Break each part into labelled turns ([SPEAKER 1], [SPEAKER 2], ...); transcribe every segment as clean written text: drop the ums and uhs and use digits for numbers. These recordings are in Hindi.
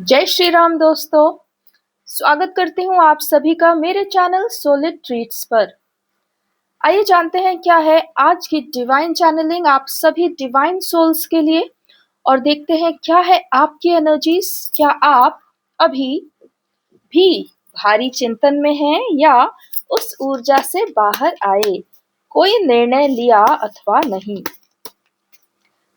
[SPEAKER 1] जय श्री राम दोस्तों। स्वागत करती हूँ आप सभी का मेरे चैनल सोलिड ट्रीट्स पर। आइए जानते हैं क्या है आज की डिवाइन चैनलिंग आप सभी डिवाइन सोल्स के लिए, और देखते हैं क्या है आपकी एनर्जीज। क्या आप अभी भी भारी चिंतन में हैं या उस ऊर्जा से बाहर आए, कोई निर्णय लिया अथवा नहीं।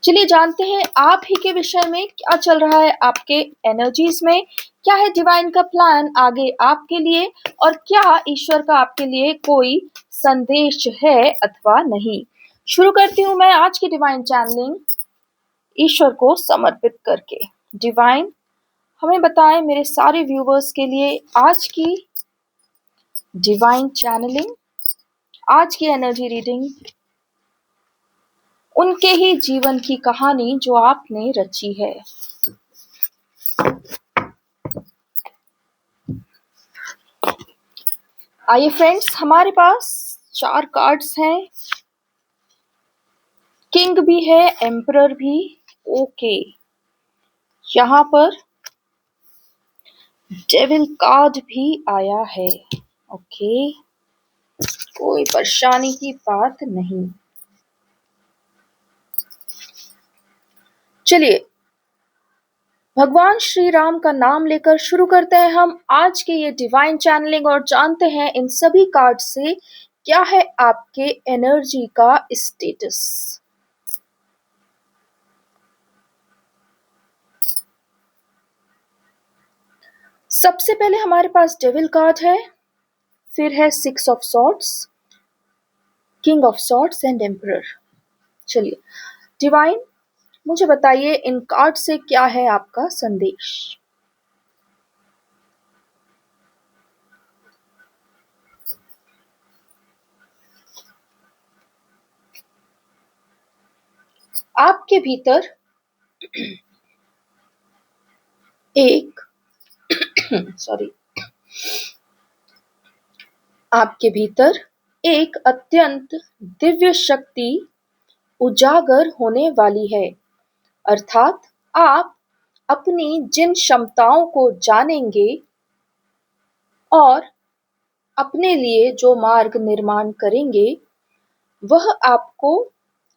[SPEAKER 1] चलिए जानते हैं आप ही के विषय में क्या चल रहा है आपके एनर्जीज में, क्या है डिवाइन का प्लान आगे आपके लिए, और क्या ईश्वर का आपके लिए कोई संदेश है अथवा नहीं। शुरू करती हूँ मैं आज की डिवाइन चैनलिंग ईश्वर को समर्पित करके। डिवाइन हमें बताएं मेरे सारे व्यूवर्स के लिए आज की डिवाइन चैनलिंग, आज की एनर्जी रीडिंग, उनके ही जीवन की कहानी जो आपने रची है। आइए फ्रेंड्स, हमारे पास 4 कार्ड्स हैं। किंग भी है, एम्परर भी। ओके, यहाँ पर डेविल कार्ड भी आया है। ओके, कोई परेशानी की बात नहीं। चलिए भगवान श्री राम का नाम लेकर शुरू करते हैं हम आज के ये डिवाइन चैनलिंग, और जानते हैं इन सभी कार्ड से क्या है आपके एनर्जी का स्टेटस। सबसे पहले हमारे पास डेविल कार्ड है, फिर है 6 of swords, king of swords and emperor. चलिए डिवाइन मुझे बताइए इन कार्ड से क्या है आपका संदेश। आपके भीतर एक सॉरी आपके भीतर एक अत्यंत दिव्य शक्ति उजागर होने वाली है, अर्थात आप अपनी जिन क्षमताओं को जानेंगे और अपने लिए जो मार्ग निर्माण करेंगे वह आपको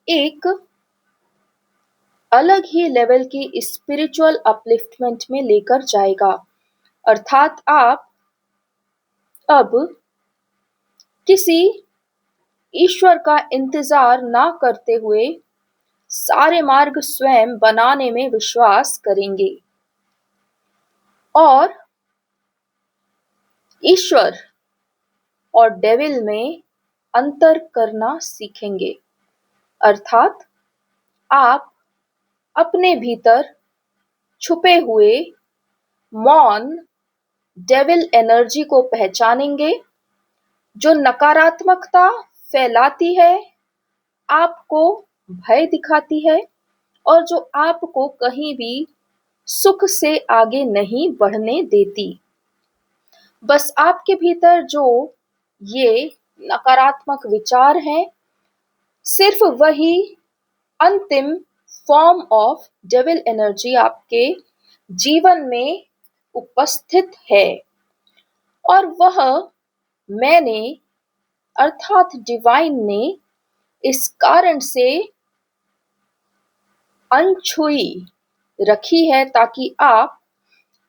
[SPEAKER 1] एक अलग ही लेवल की स्पिरिचुअल अपलिफ्टमेंट में लेकर जाएगा। अर्थात आप अब किसी ईश्वर का इंतजार ना करते हुए सारे मार्ग स्वयं बनाने में विश्वास करेंगे और ईश्वर और डेविल में अंतर करना सीखेंगे। अर्थात आप अपने भीतर छुपे हुए मौन डेविल एनर्जी को पहचानेंगे जो नकारात्मकता फैलाती है, आपको भय दिखाती है और जो आपको कहीं भी सुख से आगे नहीं बढ़ने देती। बस आपके भीतर जो ये नकारात्मक विचार हैं, सिर्फ वही अंतिम फॉर्म ऑफ डेविल एनर्जी आपके जीवन में उपस्थित है, और वह मैंने अर्थात डिवाइन ने इस कारण से अनछुई रखी है ताकि आप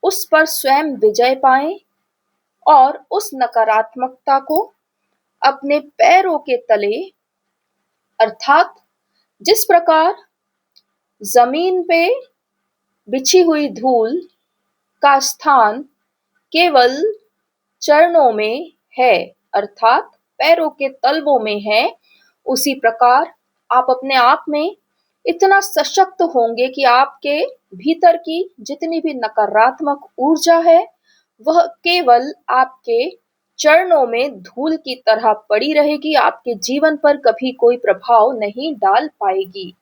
[SPEAKER 1] उस पर स्वयं विजय पाएं और उस नकारात्मकता को अपने पैरों के तले, अर्थात जिस प्रकार जमीन पे बिछी हुई धूल का स्थान केवल चरणों में है, अर्थात पैरों के तलवों में है, उसी प्रकार आप अपने आप में इतना सशक्त होंगे कि आपके भीतर की जितनी भी नकारात्मक ऊर्जा है वह केवल आपके चरणों में धूल की तरह पड़ी रहेगी, आपके जीवन पर कभी कोई प्रभाव नहीं डाल पाएगी।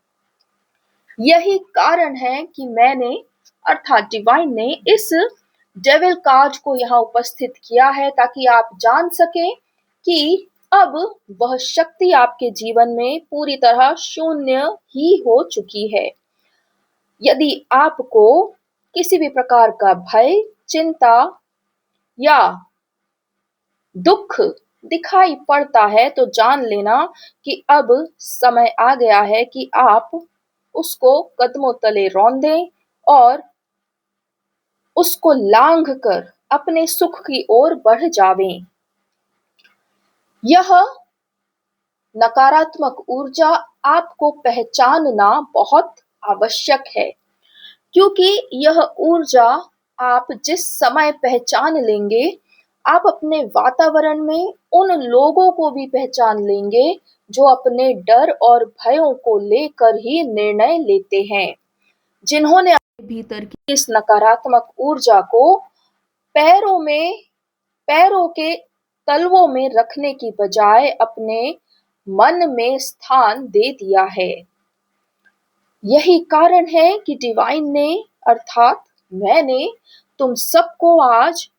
[SPEAKER 1] यही कारण है कि मैंने अर्थात डिवाइन ने इस डेविल कार्ड को यहाँ उपस्थित किया है ताकि आप जान सकें कि अब वह शक्ति आपके जीवन में पूरी तरह शून्य ही हो चुकी है। यदि आपको किसी भी प्रकार का भय, चिंता या दुख दिखाई पड़ता है तो जान लेना कि अब समय आ गया है कि आप उसको कदमों तले रौंदें और उसको लांघ कर अपने सुख की ओर बढ़ जावें। यह नकारात्मक ऊर्जा आपको पहचानना बहुत आवश्यक है, क्योंकि यह ऊर्जा आप जिस समय पहचान लेंगे, आप अपने वातावरण में उन लोगों को भी पहचान लेंगे जो अपने डर और भयों को लेकर ही निर्णय लेते हैं, जिन्होंने अपने भीतर की इस नकारात्मक ऊर्जा को पैरों में पैरों के तलवों में रखने की बजाय अपने मन में स्थान दे दिया है। यही कारण है कि डिवाइन ने अर्थात मैंने तुम सबको आज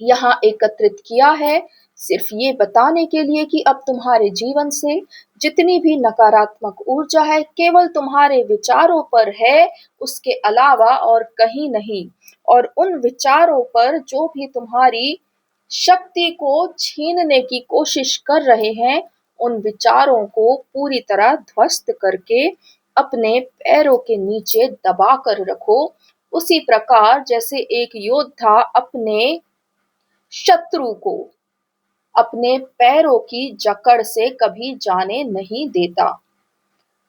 [SPEAKER 1] यहाँ एकत्रित किया है, सिर्फ ये बताने के लिए कि अब तुम्हारे जीवन से जितनी भी नकारात्मक ऊर्जा है केवल तुम्हारे विचारों पर है, उसके अलावा और कहीं नहीं। और उन विचारों पर जो भी तुम्हारी शक्ति को छीनने की कोशिश कर रहे हैं, उन विचारों को पूरी तरह ध्वस्त करके अपने पैरों के नीचे दबा कर रखो, उसी प्रकार जैसे एक योद्धा अपने शत्रु को अपने पैरों की जकड़ से कभी जाने नहीं देता।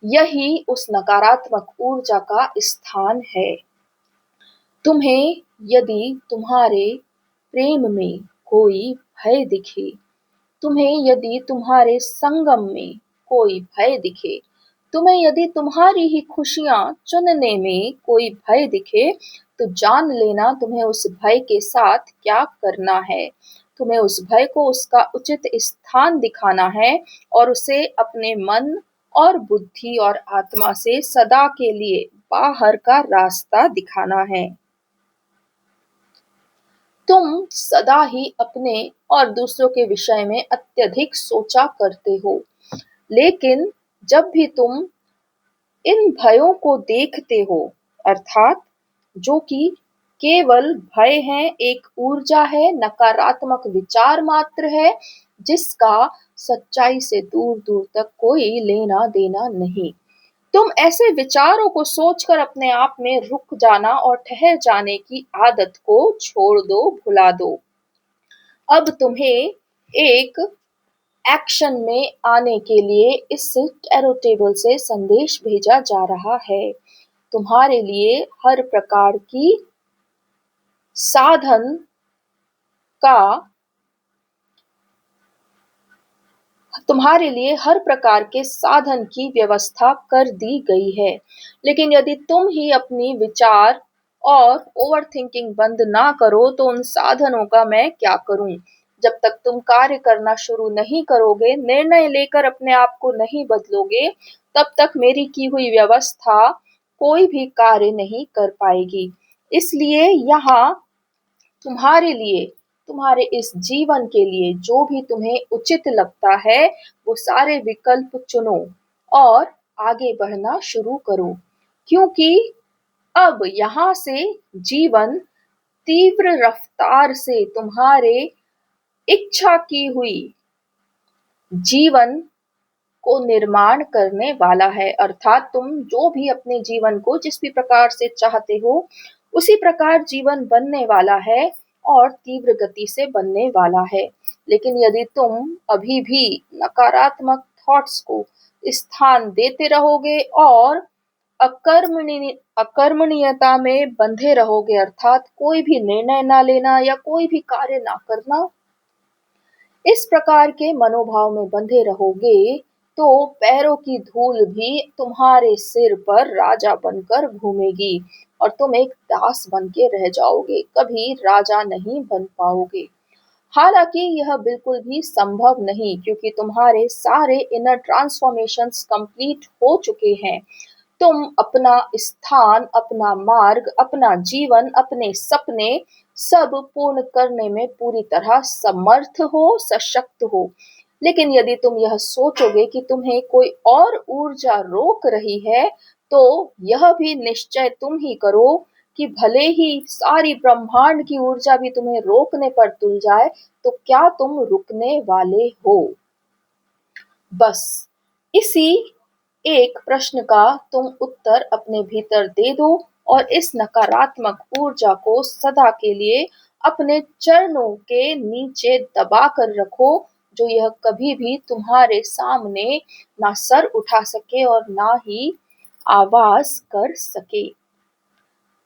[SPEAKER 1] यही उस नकारात्मक ऊर्जा का स्थान है। तुम्हें यदि तुम्हारे प्रेम में कोई भय दिखे, तुम्हें यदि तुम्हारे संगम में कोई भय दिखे, तुम्हें यदि तुम्हारी ही खुशियां चुनने में कोई भय दिखे, तो जान लेना तुम्हें उस भय के साथ क्या करना है। तुम्हें उस भय को उसका उचित स्थान दिखाना है और उसे अपने मन और बुद्धि और आत्मा से सदा के लिए बाहर का रास्ता दिखाना है। तुम सदा ही अपने और दूसरों के विषय में अत्यधिक सोचा करते हो, लेकिन जब भी तुम इन भयों को देखते हो, अर्थात जो कि केवल भय है, एक ऊर्जा है, नकारात्मक विचार मात्र है, जिसका सच्चाई से दूर दूर तक कोई लेना देना नहीं। तुम ऐसे विचारों को सोचकर अपने आप में रुक जाना और ठहर जाने की आदत को छोड़ दो, भुला दो। अब तुम्हें एक एक्शन में आने के लिए इस टैरो टेबल से संदेश भेजा जा रहा है। तुम्हारे लिए हर प्रकार की साधन का तुम्हारे लिए हर प्रकार के साधन की व्यवस्था कर दी गई है, लेकिन यदि तुम ही अपनी विचार और ओवर थिंकिंग बंद ना करो तो उन साधनों का मैं क्या करूं। जब तक तुम कार्य करना शुरू नहीं करोगे, निर्णय लेकर अपने आप को नहीं बदलोगे, तब तक मेरी की हुई व्यवस्था कोई भी कार्य नहीं कर पाएगी। इसलिए यहाँ तुम्हारे लिए, तुम्हारे इस जीवन के लिए जो भी तुम्हें उचित लगता है, वो सारे विकल्प चुनो और आगे बढ़ना शुरू करो, क्योंकि अब यहाँ से जीवन तीव्र रफ्तार से तुम्हारे इच्छा की हुई जीवन को निर्माण करने वाला है। अर्थात तुम जो भी अपने जीवन को जिस भी प्रकार से चाहते हो, उसी प्रकार जीवन बनने वाला है और तीव्र गति से बनने वाला है। लेकिन यदि तुम अभी भी नकारात्मक थॉट्स को स्थान देते रहोगे और अकर्मण्यता में बंधे रहोगे, अर्थात कोई भी निर्णय ना लेना या कोई भी कार्य ना करना, इस प्रकार के मनोभाव में बंधे रहोगे, तो पैरों की धूल भी तुम्हारे सिर पर राजा बनकर घूमेगी और तुम एक दास बन के रह जाओगे, कभी राजा नहीं बन पाओगे। हालांकि यह बिल्कुल भी संभव नहीं, क्योंकि तुम्हारे सारे इनर ट्रांसफॉर्मेशंस कंप्लीट हो चुके हैं। तुम अपना स्थान, अपना मार्ग, अपना जीवन, अपने सपने सब पूर्ण करने में पूरी तरह समर्थ हो, सशक्त हो। लेकिन यदि तुम यह सोचोगे कि तुम्हें कोई और ऊर्जा रोक रही है, तो यह भी निश्चय तुम ही करो कि भले ही सारी ब्रह्मांड की ऊर्जा भी तुम्हें रोकने पर तुल जाए, तो क्या तुम रुकने वाले हो? बस इसी एक प्रश्न का तुम उत्तर अपने भीतर दे दो और इस नकारात्मक ऊर्जा को सदा के लिए अपने चरणों के नीचे दबा कर रखो, जो यह कभी भी तुम्हारे सामने ना सर उठा सके और ना ही आवाज कर सके।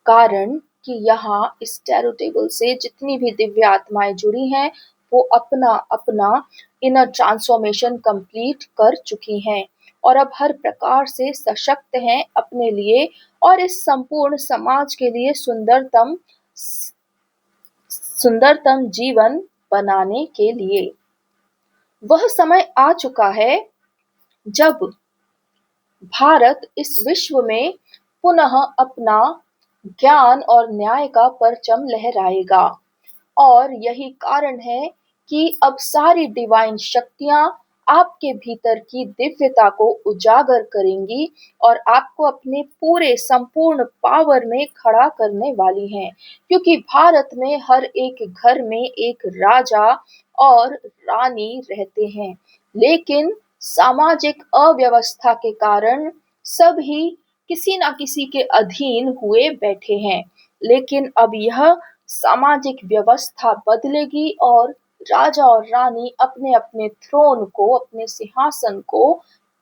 [SPEAKER 1] कारण कि यहाँ इस टैरो टेबल से जितनी भी दिव्य आत्माएं जुड़ी हैं, वो अपना अपना इनर ट्रांसफॉर्मेशन कंप्लीट कर चुकी हैं और अब हर प्रकार से सशक्त हैं अपने लिए और इस संपूर्ण समाज के लिए सुंदरतम जीवन बनाने के लिए। वह समय आ चुका है जब भारत इस विश्व में पुनः अपना ज्ञान और न्याय का परचम लहराएगा और यही कारण है कि अब सारी डिवाइन शक्तियां आपके भीतर की दिव्यता को उजागर करेंगी और आपको अपने पूरे संपूर्ण पावर में खड़ा करने वाली हैं, क्योंकि भारत में हर एक घर में एक राजा और रानी रहते हैं, लेकिन सामाजिक अव्यवस्था के कारण सब ही किसी ना किसी के अधीन हुए बैठे हैं। लेकिन अब यह सामाजिक व्यवस्था बदलेगी और राजा और रानी अपने अपने थ्रोन को, अपने सिंहासन को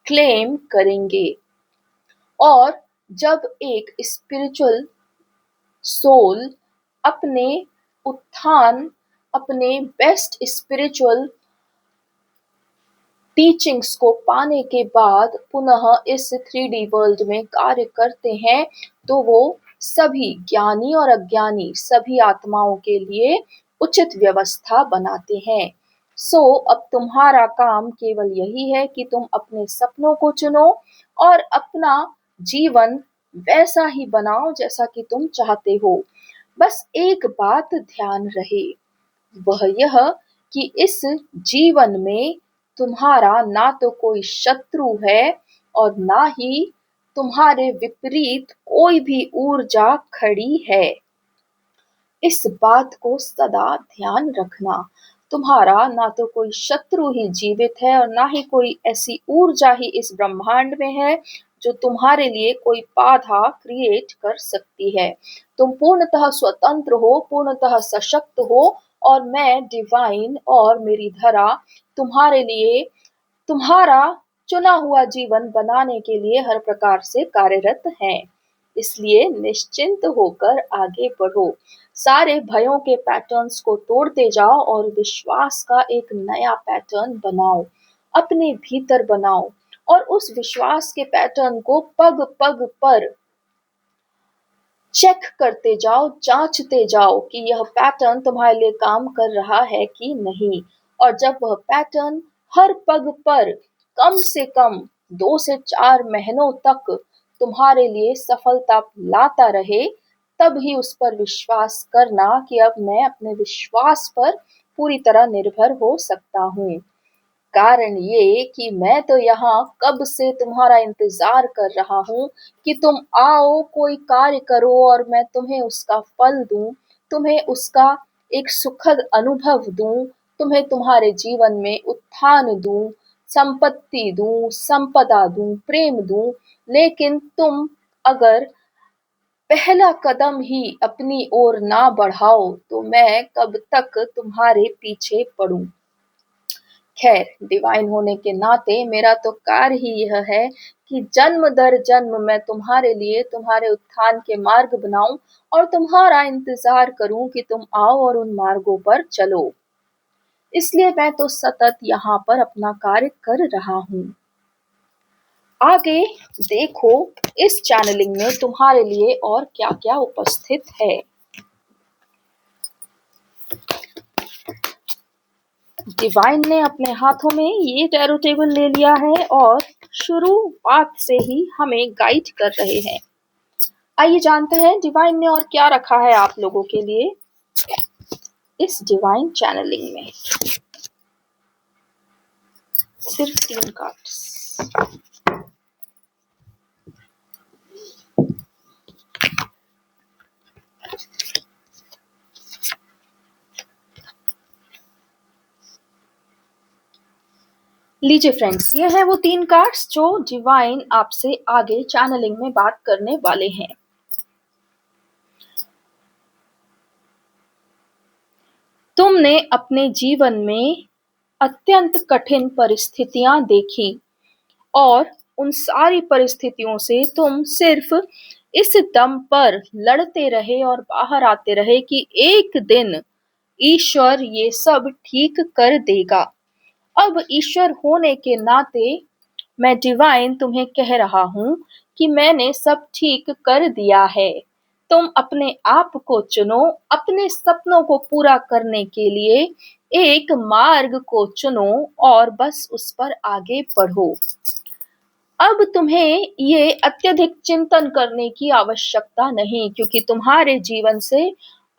[SPEAKER 1] क्लेम करेंगे और जब एक स्पिरिचुअल सोल अपने उत्थान, अपने बेस्ट स्पिरिचुअल टीचिंग्स को पाने के बाद पुनः इस 3D वर्ल्ड में कार्य करते हैं, तो वो सभी ज्ञानी और अज्ञानी सभी आत्माओं के लिए उचित व्यवस्था बनाते हैं। अब तुम्हारा काम केवल यही है कि तुम अपने सपनों को चुनो और अपना जीवन वैसा ही बनाओ जैसा कि तुम चाहते हो। बस एक बात ध्यान रहे, वह यह कि इस जीवन में तुम्हारा ना तो कोई शत्रु है और ना ही तुम्हारे विपरीत कोई भी ऊर्जा खड़ी है। इस बात को सदा ध्यान रखना। तुम्हारा ना तो कोई शत्रु ही जीवित है और ना ही कोई ऐसी ऊर्जा ही इस ब्रह्मांड में है जो तुम्हारे लिए कोई बाधा क्रिएट कर सकती है। तुम पूर्णतः स्वतंत्र हो, पूर्णतः सशक्त हो और मैं डिवाइन और मेरी धरा तुम्हारे लिए तुम्हारा चुना हुआ जीवन बनाने के लिए हर प्रकार से कार्यरत हैं। इसलिए निश्चिंत होकर आगे बढ़ो। सारे भयों के पैटर्न्स को तोड़ते जाओ और विश्वास का एक नया पैटर्न बनाओ, अपने भीतर बनाओ और उस विश्वास के पैटर्न को पग पग पर चेक करते जाओ, जांचते जाओ कि यह पैटर्न तुम्हारे लिए काम कर रहा है कि नहीं। और जब वह पैटर्न हर पग पर कम से कम 2 से 4 महीनों तक तुम्हारे लिए सफलता लाता रहे, तब ही उस पर विश्वास करना कि अब मैं अपने विश्वास पर पूरी तरह निर्भर हो सकता हूँ। कारण ये कि मैं तो यहाँ कब से तुम्हारा इंतजार कर रहा हूँ कि तुम आओ, कोई कार्य करो और मैं तुम्हें उसका फल दूं, तुम्हें उसका एक सुखद अनुभव दूं, तुम्हें तुम्हारे जीवन में उत्थान दूं, संपत्ति दूं, संपदा दूं, प्रेम दूं। लेकिन तुम अगर पहला कदम ही अपनी ओर ना बढ़ाओ, तो मैं कब तक तुम्हारे पीछे पड़ूं। खैर, डिवाइन होने के नाते मेरा तो कार्य ही यह है कि जन्म दर जन्म मैं तुम्हारे लिए तुम्हारे उत्थान के मार्ग बनाऊं और तुम्हारा इंतजार करूं कि तुम आओ और उन मार्गों पर चलो। इसलिए मैं तो सतत यहाँ पर अपना कार्य कर रहा हूँ। आगे देखो इस चैनलिंग में तुम्हारे लिए और क्या क्या उपस्थित है। डिवाइन ने अपने हाथों में ये टैरो टेबल ले लिया है और शुरुआत से ही हमें गाइड कर रहे हैं। आइए जानते हैं डिवाइन ने और क्या रखा है आप लोगों के लिए इस डिवाइन चैनलिंग में। सिर्फ 3 कार्ड्स। लीजिए फ्रेंड्स, ये है वो 3 कार्ड्स जो डिवाइन आपसे आगे चैनलिंग में बात करने वाले हैं। तुमने अपने जीवन में अत्यंत कठिन परिस्थितियां देखी और उन सारी परिस्थितियों से तुम सिर्फ इस दम पर लड़ते रहे और बाहर आते रहे कि एक दिन ईश्वर ये सब ठीक कर देगा। अब ईश्वर होने के नाते मैं डिवाइन तुम्हें कह रहा हूं कि मैंने सब ठीक कर दिया है। तुम अपने आप को चुनो, अपने सपनों को पूरा करने के लिए एक मार्ग को चुनो और बस उस पर आगे बढ़ो। अब तुम्हें ये अत्यधिक चिंतन करने की आवश्यकता नहीं, क्योंकि तुम्हारे जीवन से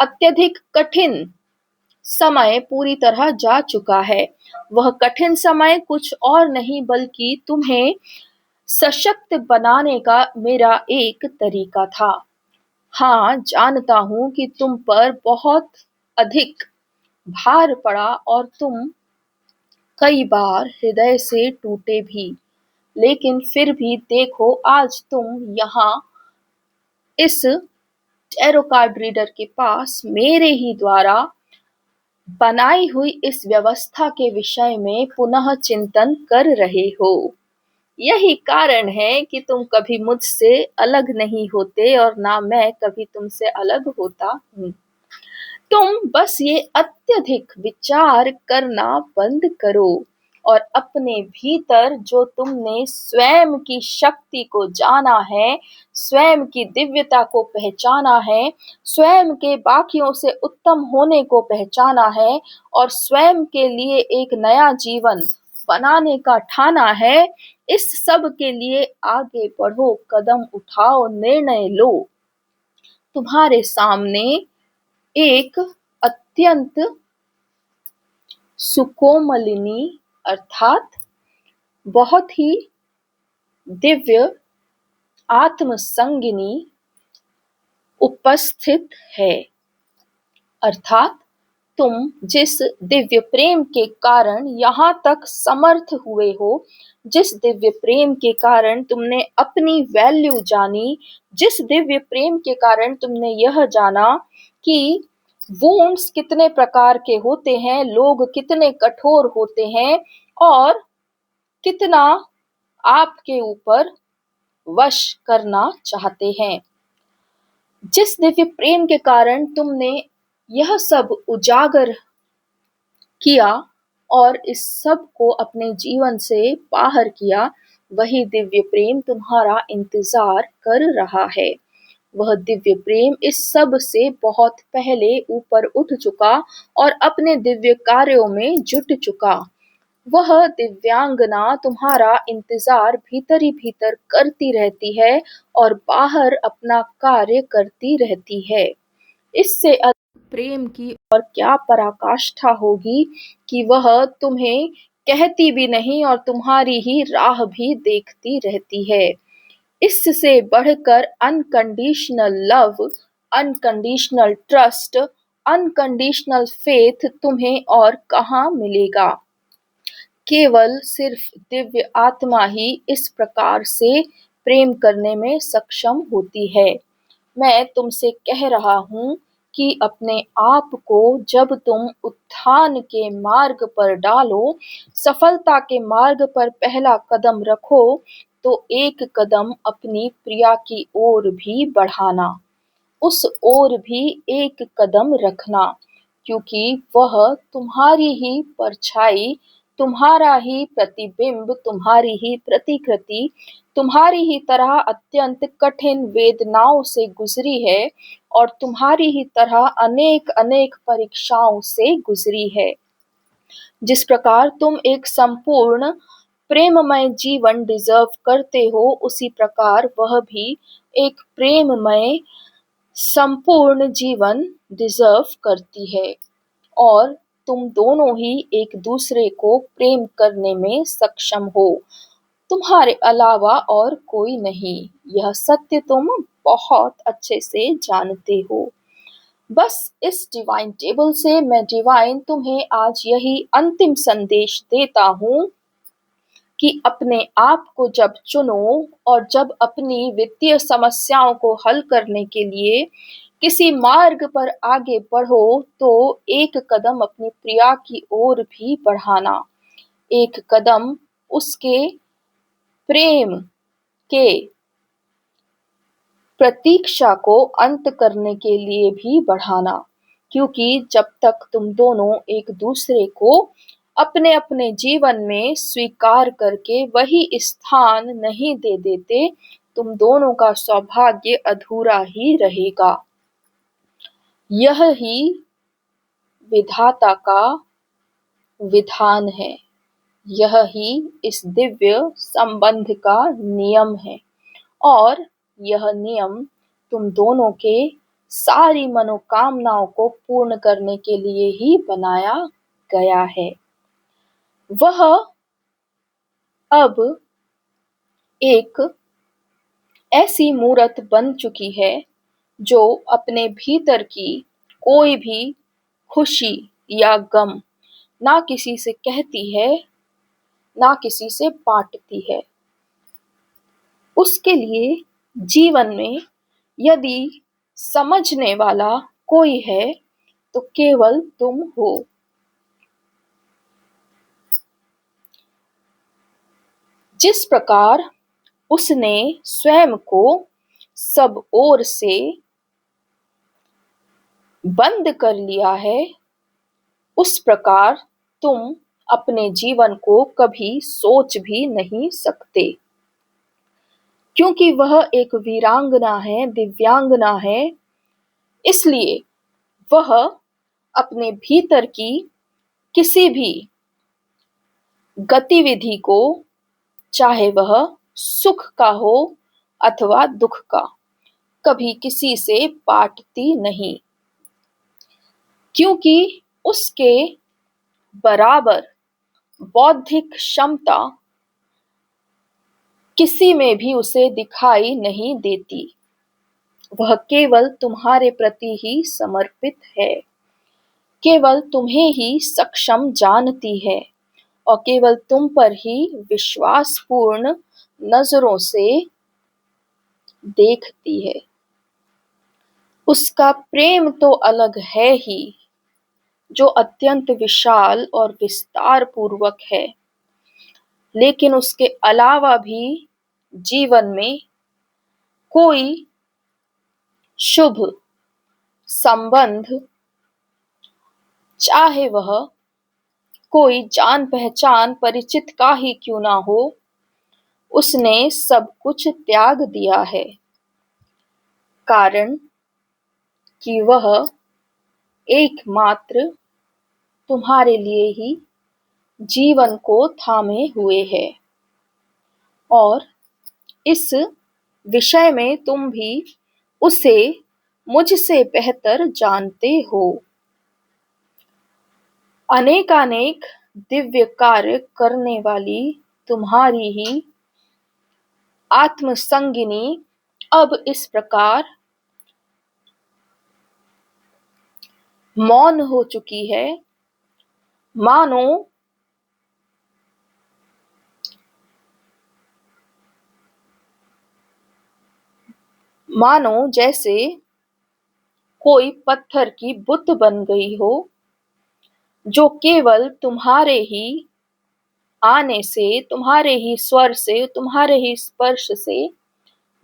[SPEAKER 1] अत्यधिक कठिन समय पूरी तरह जा चुका है। वह कठिन समय कुछ और नहीं बल्कि तुम्हें सशक्त बनाने का मेरा एक तरीका था। हाँ, जानता हूँ कि तुम पर बहुत अधिक भार पड़ा और तुम कई बार हृदय से टूटे भी, लेकिन फिर भी देखो आज तुम यहाँ इस टैरो कार्ड रीडर के पास मेरे ही द्वारा बनाई हुई इस व्यवस्था के विषय में पुनः चिंतन कर रहे हो। यही कारण है कि तुम कभी मुझसे अलग नहीं होते और ना मैं कभी तुमसे अलग होता हूँ। तुम बस ये अत्यधिक विचार करना बंद करो और अपने भीतर जो तुमने स्वयं की शक्ति को जाना है, स्वयं की दिव्यता को पहचाना है, स्वयं के बाकियों से उत्तम होने को पहचाना है और स्वयं के लिए एक नया जीवन बनाने का ठाना है, इस सब के लिए आगे बढ़ो, कदम उठाओ, निर्णय लो। तुम्हारे सामने एक अत्यंत सुकोमलिनी अर्थात बहुत ही दिव्य आत्मसंगिनी उपस्थित है। अर्थात तुम जिस दिव्य प्रेम के कारण यहाँ तक समर्थ हुए हो, जिस दिव्य प्रेम के कारण तुमने अपनी वैल्यू जानी, जिस दिव्य प्रेम के कारण तुमने यह जाना कि वुंड्स कितने प्रकार के होते हैं, लोग कितने कठोर होते हैं और कितना आपके ऊपर वश करना चाहते हैं, जिस दिव्य प्रेम के कारण तुमने यह सब उजागर किया और इस सब को अपने जीवन से बाहर किया, वही दिव्य प्रेम तुम्हारा इंतजार कर रहा है। वह दिव्य प्रेम इस सब से बहुत पहले ऊपर उठ चुका और अपने दिव्य कार्यों में जुट चुका। वह दिव्यांगना तुम्हारा इंतजार भीतर ही भीतर करती रहती है और बाहर अपना कार्य करती रहती है। इससे अधिक प्रेम की और क्या पराकाष्ठा होगी कि वह तुम्हें कहती भी नहीं और तुम्हारी ही राह भी देखती रहती है। इससे बढ़कर unconditional love, unconditional trust, unconditional faith तुम्हें और कहाँ मिलेगा। केवल सिर्फ दिव्य आत्मा ही इस प्रकार से प्रेम करने में सक्षम होती है। मैं तुमसे कह रहा हूँ कि अपने आप को जब तुम उत्थान के मार्ग पर डालो, सफलता के मार्ग पर पहला कदम रखो, तो एक कदम अपनी प्रिया की ओर भी बढ़ाना, उस ओर भी एक कदम रखना, क्योंकि वह तुम्हारी ही परछाई, तुम्हारा ही प्रतिबिंब, तुम्हारी ही प्रतिकृति, तुम्हारी ही तरह अत्यंत कठिन वेदनाओं से गुजरी है और तुम्हारी ही तरह अनेक अनेक परीक्षाओं से गुजरी है। जिस प्रकार तुम एक संपूर्ण प्रेममय जीवन डिजर्व करते हो, उसी प्रकार वह भी एक प्रेममय संपूर्ण जीवन डिजर्व करती है और तुम दोनों ही एक दूसरे को प्रेम करने में सक्षम हो, तुम्हारे अलावा और कोई नहीं। यह सत्य तुम बहुत अच्छे से जानते हो। बस इस डिवाइन टेबल से मैं डिवाइन तुम्हें आज यही अंतिम संदेश देता हूँ कि अपने आप को जब चुनो और जब अपनी वित्तीय समस्याओं को हल करने के लिए किसी मार्ग पर आगे बढ़ो तो एक कदम अपनी प्रिया की ओर भी बढ़ाना, एक कदम उसके प्रेम के प्रतीक्षा को अंत करने के लिए भी बढ़ाना। क्योंकि जब तक तुम दोनों एक दूसरे को अपने अपने जीवन में स्वीकार करके वही स्थान नहीं दे देते, तुम दोनों का सौभाग्य अधूरा ही रहेगा। यह ही विधाता का विधान है, यह ही इस दिव्य संबंध का नियम है और यह नियम तुम दोनों के सारी मनोकामनाओं को पूर्ण करने के लिए ही बनाया गया है। वह अब एक ऐसी मूरत बन चुकी है जो अपने भीतर की कोई भी खुशी या गम ना किसी से कहती है, ना किसी से बांटती है। उसके लिए जीवन में यदि समझने वाला कोई है तो केवल तुम हो। जिस प्रकार उसने स्वयं को सब ओर से बंद कर लिया है, उस प्रकार तुम अपने जीवन को कभी सोच भी नहीं सकते। क्योंकि वह एक वीरांगना है, दिव्यांगना है, इसलिए वह अपने भीतर की किसी भी गतिविधि को, चाहे वह सुख का हो अथवा दुख का, कभी किसी से बांटती नहीं। क्योंकि उसके बराबर बौद्धिक क्षमता किसी में भी उसे दिखाई नहीं देती। वह केवल तुम्हारे प्रति ही समर्पित है, केवल तुम्हें ही सक्षम जानती है और केवल तुम पर ही विश्वासपूर्ण नजरों से देखती है। उसका प्रेम तो अलग है ही, जो अत्यंत विशाल और विस्तार पूर्वक है, लेकिन उसके अलावा भी जीवन में कोई शुभ संबंध, चाहे वह कोई जान पहचान परिचित का ही क्यों ना हो, उसने सब कुछ त्याग दिया है। कारण कि वह एकमात्र तुम्हारे लिए ही जीवन को थामे हुए है और इस विषय में तुम भी उसे मुझसे बेहतर जानते हो। अनेकानेक दिव्य कार्य करने वाली तुम्हारी ही आत्मसंगिनी अब इस प्रकार मौन हो चुकी है, मानो जैसे कोई पत्थर की बुत बन गई हो, जो केवल तुम्हारे ही आने से, तुम्हारे ही स्वर से, तुम्हारे ही स्पर्श से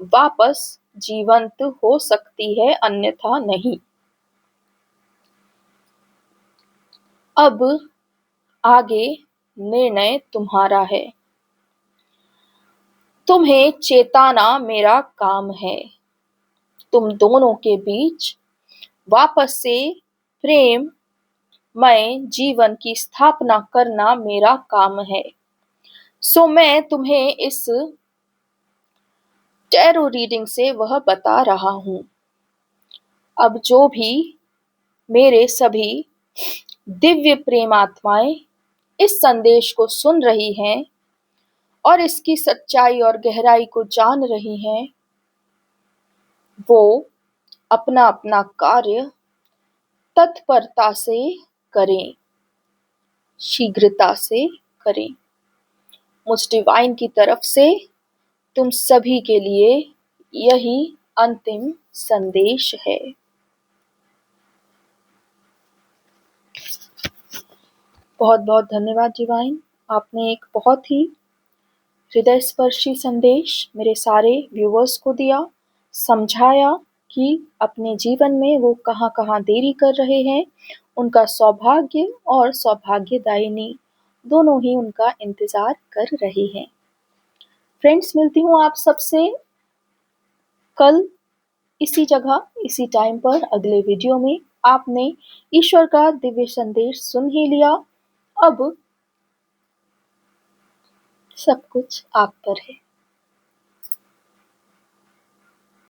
[SPEAKER 1] वापस जीवंत हो सकती है, अन्यथा नहीं। अब आगे निर्णय तुम्हारा है। तुम्हें चेताना मेरा काम है। तुम दोनों के बीच वापस से प्रेममय जीवन की स्थापना करना मेरा काम है। सो मैं तुम्हें इस टैरो रीडिंग से वह बता रहा हूं। अब जो भी मेरे सभी दिव्य प्रेमात्माएं इस संदेश को सुन रही हैं और इसकी सच्चाई और गहराई को जान रही हैं, वो अपना अपना कार्य तत्परता से करें, शीघ्रता से करें। मुझ डिवाइन की तरफ से तुम सभी के लिए यही अंतिम संदेश है। बहुत बहुत धन्यवाद डिवाइन, आपने एक बहुत ही हृदय स्पर्शी संदेश मेरे सारे व्यूअर्स को दिया, समझाया कि अपने जीवन में वो कहाँ कहाँ देरी कर रहे हैं, उनका सौभाग्य और सौभाग्यदायिनी दोनों ही उनका इंतजार कर रहे हैं। फ्रेंड्स, मिलती हूँ आप सबसे कल इसी जगह इसी टाइम पर अगले वीडियो में। आपने ईश्वर का दिव्य संदेश सुन ही लिया, अब सब कुछ आप पर है।